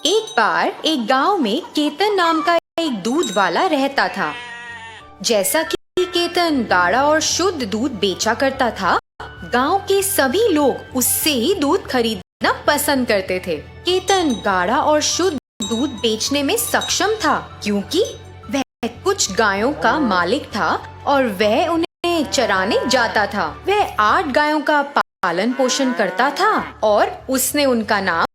एक बार एक गांव में केतन नाम का एक दूध वाला रहता था। जैसा कि केतन गाढ़ा और शुद्ध दूध बेचा करता था, गांव के सभी लोग उससे ही दूध खरीदना पसंद करते थे। केतन गाढ़ा और शुद्ध दूध बेचने में सक्षम था, क्योंकि वह कुछ गायों का मालिक था और वह उन्हें चराने जाता था। वह 8 गायों का पालन पोषण करता था और उसने उनका नाम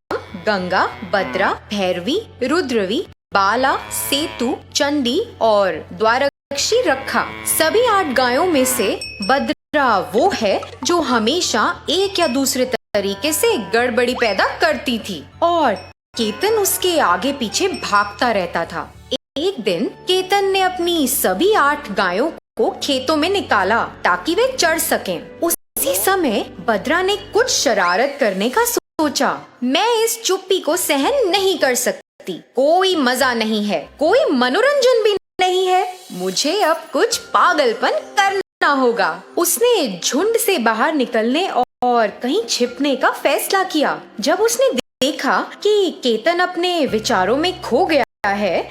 गंगा, बद्रा, भैरवी, रुद्रवी, बाला, सेतु, चंडी और द्वारक्षी रखा। सभी 8 गायों में से बद्रा वो है जो हमेशा एक या दूसरे तरीके से गड़बड़ी पैदा करती थी और केतन उसके आगे पीछे भागता रहता था। एक दिन केतन ने अपनी सभी 8 गायों को खेतों में निकाला ताकि वे चर सकें। उसी समय बद्रा ने कुछ शरारत करने का सोचा। मैं इस चुप्पी को सहन नहीं कर सकती। कोई मजा नहीं है, कोई मनोरंजन भी नहीं है। मुझे अब कुछ पागलपन करना होगा। उसने झुंड से बाहर निकलने और कहीं छिपने का फैसला किया। जब उसने देखा कि केतन अपने विचारों में खो गया है,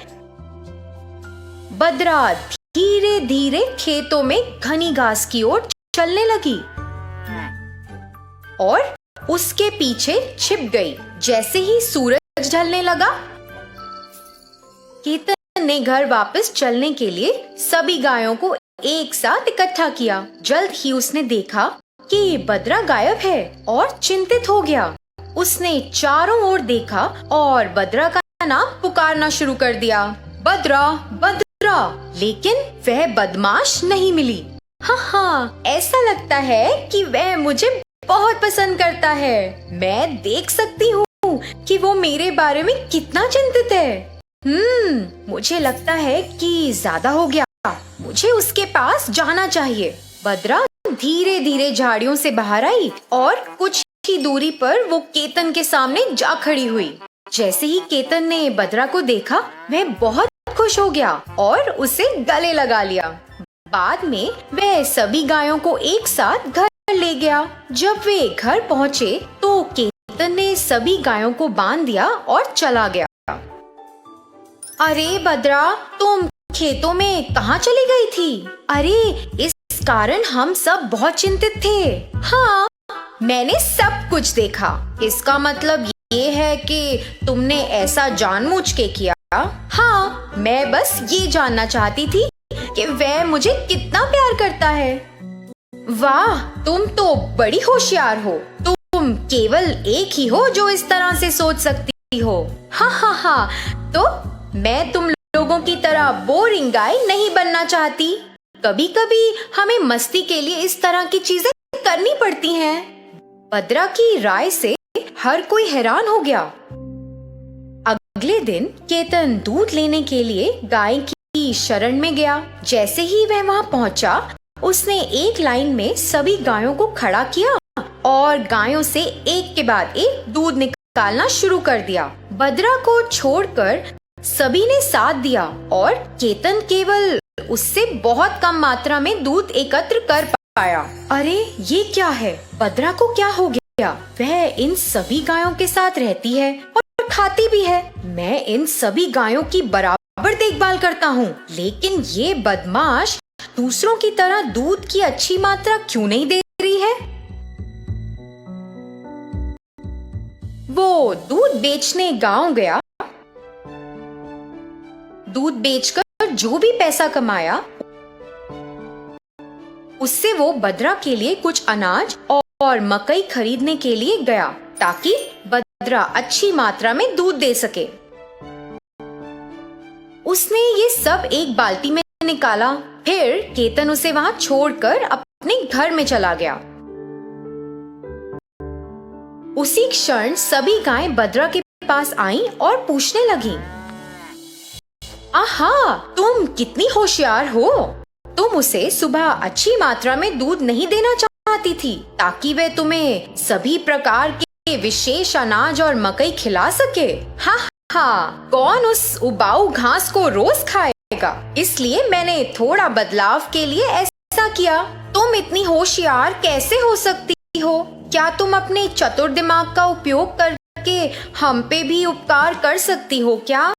बद्रा धीरे धीरे खेतों में घनी घास की ओर चलने लगी और उसके पीछे छिप गई। जैसे ही सूरज ढलने लगा, केतन ने घर वापस चलने के लिए सभी गायों को एक साथ इकट्ठा किया। जल्द ही उसने देखा कि बद्रा गायब है और चिंतित हो गया। उसने चारों ओर देखा और बद्रा का नाम पुकारना शुरू कर दिया, बद्रा, बद्रा। लेकिन वह बदमाश नहीं मिली। हाँ, ऐसा लगता है कि वह मुझे बहुत पसंद करता है। मैं देख सकती हूँ कि वो मेरे बारे में कितना चिंतित है। मुझे लगता है कि ज्यादा हो गया। मुझे उसके पास जाना चाहिए। बद्रा धीरे धीरे झाड़ियों से बाहर आई और कुछ ही दूरी पर वो केतन के सामने जा खड़ी हुई। जैसे ही केतन ने बद्रा को देखा, वह बहुत खुश हो गया और उसे गले लगा लिया। बाद में वह सभी गायों को एक साथ घर ले गया। जब वे घर पहुँचे तो केतन ने सभी गायों को बांध दिया और चला गया। अरे बद्रा, तुम खेतों में कहाँ चली गई थी? अरे, इस कारण हम सब बहुत चिंतित थे। हाँ, मैंने सब कुछ देखा। इसका मतलब ये है कि तुमने ऐसा जानबूझ के किया? हाँ, मैं बस ये जानना चाहती थी कि वह मुझे कितना प्यार करता है। वाह, तुम तो बड़ी होशियार हो। तुम केवल एक ही हो जो इस तरह से सोच सकती हो। हाँ, तो मैं तुम लोगों की तरह बोरिंग गाय नहीं बनना चाहती। कभी कभी हमें मस्ती के लिए इस तरह की चीजें करनी पड़ती हैं। बद्रा की राय से हर कोई हैरान हो गया। अगले दिन केतन दूध लेने के लिए गाय की शरण में गया। जैसे ही वह वहां पहुंचा, उसने एक लाइन में सभी गायों को खड़ा किया और गायों से एक के बाद एक दूध निकालना शुरू कर दिया। बद्रा को छोड़कर सभी ने साथ दिया और केतन केवल उससे बहुत कम मात्रा में दूध एकत्र कर पाया। अरे, ये क्या है? बद्रा को क्या हो गया? वह इन सभी गायों के साथ रहती है और खाती भी है। मैं इन सभी गायों की बराबर देखभाल करता हूँ, लेकिन ये बदमाश दूसरों की तरह दूध की अच्छी मात्रा क्यों नहीं दे रही है? वो दूध बेचने गांव गया। दूध बेचकर जो भी पैसा कमाया, उससे वो बद्रा के लिए कुछ अनाज और मकई खरीदने के लिए गया ताकि बद्रा अच्छी मात्रा में दूध दे सके। उसने ये सब एक बाल्टी में निकाला। फिर केतन उसे वहां छोड़कर अपने घर में चला गया। उसी क्षण सभी गायें बद्रा के पास आईं और पूछने लगीं, आहा, तुम कितनी होशियार हो। तुम उसे सुबह अच्छी मात्रा में दूध नहीं देना चाहती थी ताकि वह तुम्हें सभी प्रकार के विशेष अनाज और मकई खिला सके। हाँ, कौन उस उबाऊ घास को रोज खाएगा? इसलिए मैंने थोड़ा बदलाव के लिए ऐसा किया। तुम इतनी होशियार कैसे हो सकती हो? क्या तुम अपने चतुर दिमाग का उपयोग कर करके हम पे भी उपकार कर सकती हो क्या?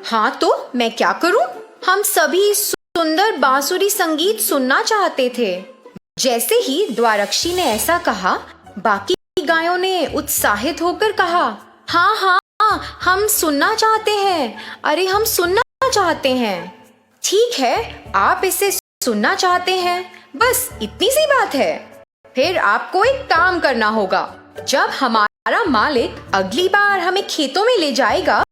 हाँ तो मैं क्या करूं? हम सभी सुंदर बांसुरी संगीत सुनना चाहते थे। जैसे ही द्वारक्षी ने ऐसा कहा, बाकी गायों ने उत्साहित होकर कहा, हाँ हाँ, हम सुनना चाहते हैं। अरे हम सुनना चाहते हैं। ठीक है, आप इसे सुनना चाहते हैं, बस इतनी सी बात है। फिर आपको एक काम करना होगा। जब हमारा मालिक अगली बार हमें खेतों में ले जाएगा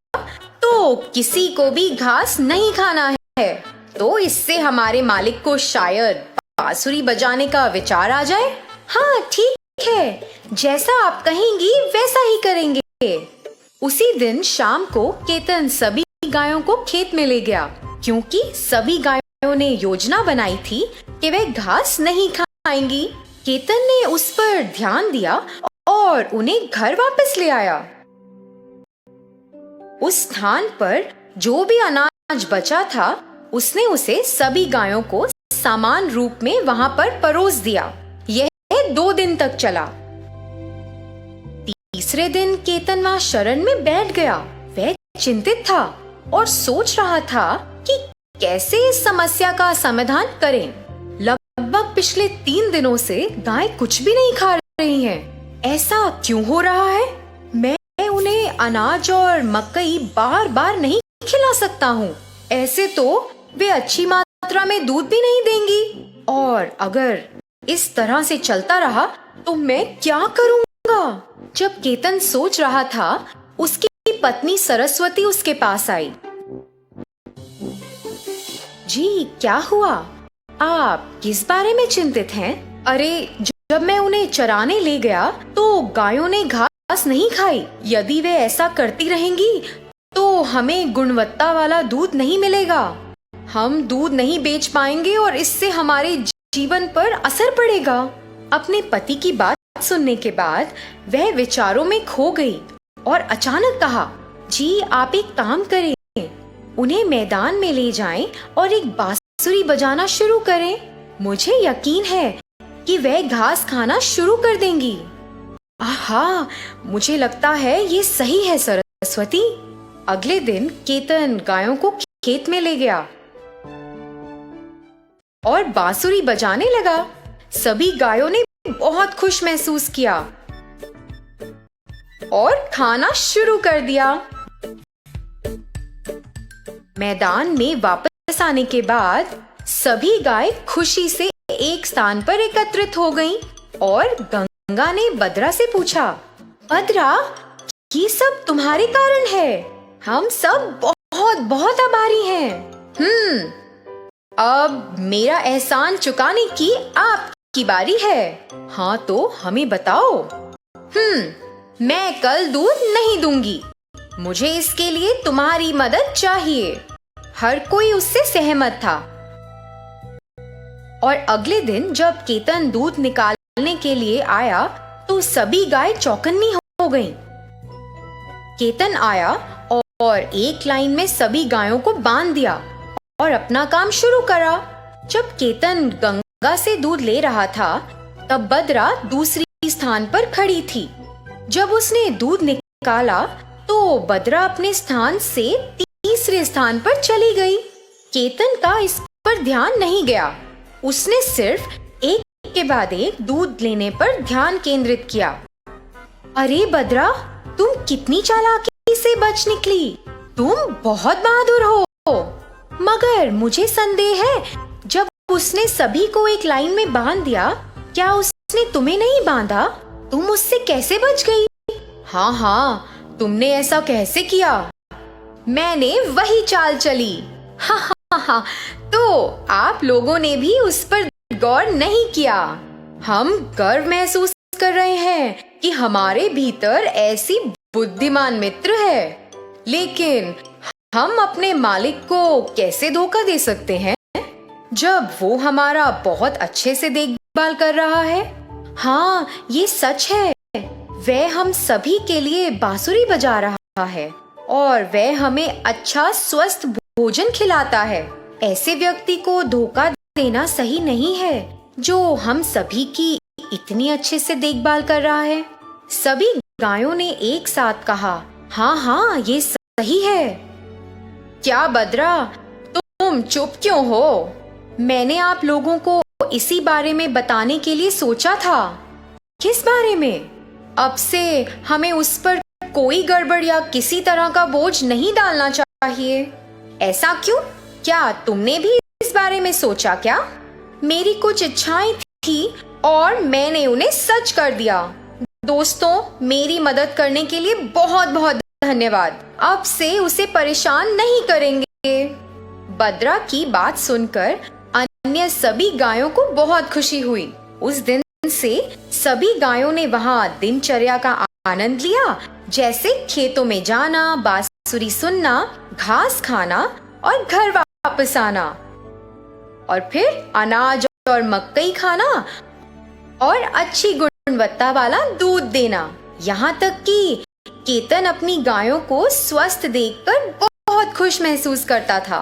तो किसी को भी घास नहीं खाना है। तो इससे हमारे मालिक को शायद बांसुरी बजाने का विचार आ जाए। हाँ ठीक है, जैसा आप कहेंगी वैसा ही करेंगे। उसी दिन शाम को केतन सभी गायों को खेत में ले गया, क्योंकि सभी गायों ने योजना बनाई थी कि वे घास नहीं खाएंगी। केतन ने उस पर ध्यान दिया और उन्हें घर वापस ले आया। उस स्थान पर जो भी अनाज बचा था, उसने उसे सभी गायों को समान रूप में वहां पर परोस दिया। यह 2 दिन तक चला। तीसरे दिन केतन वहां शरण में बैठ गया। वह चिंतित था और सोच रहा था कि कैसे इस समस्या का समाधान करें। लगभग पिछले 3 दिनों से गाय कुछ भी नहीं खा रही हैं। ऐसा क्यों हो रहा है? मैं उन्हें अनाज और मकई बार बार नहीं खिला सकता हूँ। ऐसे तो वे अच्छी मात्रा में दूध भी नहीं देंगी, और अगर इस तरह से चलता रहा तो मैं क्या करूँगा? जब केतन सोच रहा था, उसकी पत्नी सरस्वती उसके पास आई। जी क्या हुआ? आप किस बारे में चिंतित हैं? अरे जब मैं उन्हें चराने ले गया तो गायों ने घास नहीं खाई। यदि वे ऐसा करती रहेंगी तो हमें गुणवत्ता वाला दूध नहीं मिलेगा। हम दूध नहीं बेच पाएंगे और इससे हमारे जीवन पर असर पड़ेगा। अपने पति की बात सुनने के बाद वह विचारों में खो गई और अचानक कहा, जी आप एक काम करें, उन्हें मैदान में ले जाएं और एक बांसुरी बजाना शुरू करें। मुझे यकीन है कि वह घास खाना शुरू कर देंगी। आहा, मुझे लगता है ये सही है सरस्वती। अगले दिन केतन गायों को खेत में ले गया और बांसुरी बजाने लगा। सभी गायों ने बहुत खुश महसूस किया और खाना शुरू कर दिया। मैदान में वापस आने के बाद सभी गाय खुशी से एक स्थान पर एकत्रित हो गईं और गंगा ने बद्रा से पूछा, बद्रा, ये सब तुम्हारे कारण है। हम सब बहुत बहुत आभारी हैं। अब मेरा एहसान चुकाने की आपकी बारी है। हाँ तो हमें बताओ। मैं कल दूध नहीं दूंगी। मुझे इसके लिए तुम्हारी मदद चाहिए। हर कोई उससे सहमत था। और अगले दिन जब केतन दूध निकालने के लिए आया तो सभी गाय चौकन्नी हो गईं। केतन आया और एक लाइन में सभी गायों को बांध दिया और अपना काम शुरू करा। जब केतन गंगा से दूध ले रहा था तब बद्रा दूसरी स्थान पर खड़ी थी। जब उसने दूध निकाला तो बद्रा अपने स्थान से तीसरे स्थान पर चली गई। केतन का इस पर ध्यान नहीं गया। उसने सिर्फ एक के बाद एक दूध लेने पर ध्यान केंद्रित किया। अरे बद्रा, तुम कितनी चालाकी से बच निकली। तुम बहुत बहादुर हो। मगर मुझे संदेह है, जब उसने सभी को एक लाइन में बांध दिया, क्या उसने तुम्हें नहीं बांधा? तुम उससे कैसे बच गई? हाँ हाँ, तुमने ऐसा कैसे किया? मैंने वही चाल चली। हाँ हाँ हाँ, तो आप लोगों ने भी उस पर गौर नहीं किया। हम गर्व महसूस कर रहे हैं कि हमारे भीतर ऐसी बुद्धिमान मित्र है, लेकिन हम अपने मालिक को कैसे धोखा दे सकते हैं जब वो हमारा बहुत अच्छे से देखभाल कर रहा है? हाँ, ये सच है। वह हम सभी के लिए बांसुरी बजा रहा है और वह हमें अच्छा स्वस्थ भोजन खिलाता है। ऐसे व्यक्ति को धोखा देना सही नहीं है जो हम सभी की इतनी अच्छे से देखभाल कर रहा है। सभी गायों ने एक साथ कहा, हाँ हाँ, ये सही है। क्या बद्रा, तुम चुप क्यों हो? मैंने आप लोगों को इसी बारे में बताने के लिए सोचा था। किस बारे में? अब से हमें उस पर कोई गड़बड़ या किसी तरह का बोझ नहीं डालना चाहिए। ऐसा क्यों? क्या तुमने भी इस बारे में सोचा क्या? मेरी कुछ इच्छाएं थी और मैंने उन्हें सच कर दिया। दोस्तों, मेरी मदद करने के लिए बहुत बहुत धन्यवाद। अब से उसे परेशान नहीं करेंगे। बद्रा की बात सुनकर अन्य सभी गायों को बहुत खुशी हुई। उस दिन से सभी गायों ने वहां दिनचर्या का आनंद लिया, जैसे खेतों में जाना, बांसुरी सुनना, घास खाना और घर वापस आना, और फिर अनाज और मकई खाना और अच्छी गुणवत्ता वाला दूध देना। यहाँ तक कि केतन अपनी गायों को स्वस्थ देखकर बहुत खुश महसूस करता था।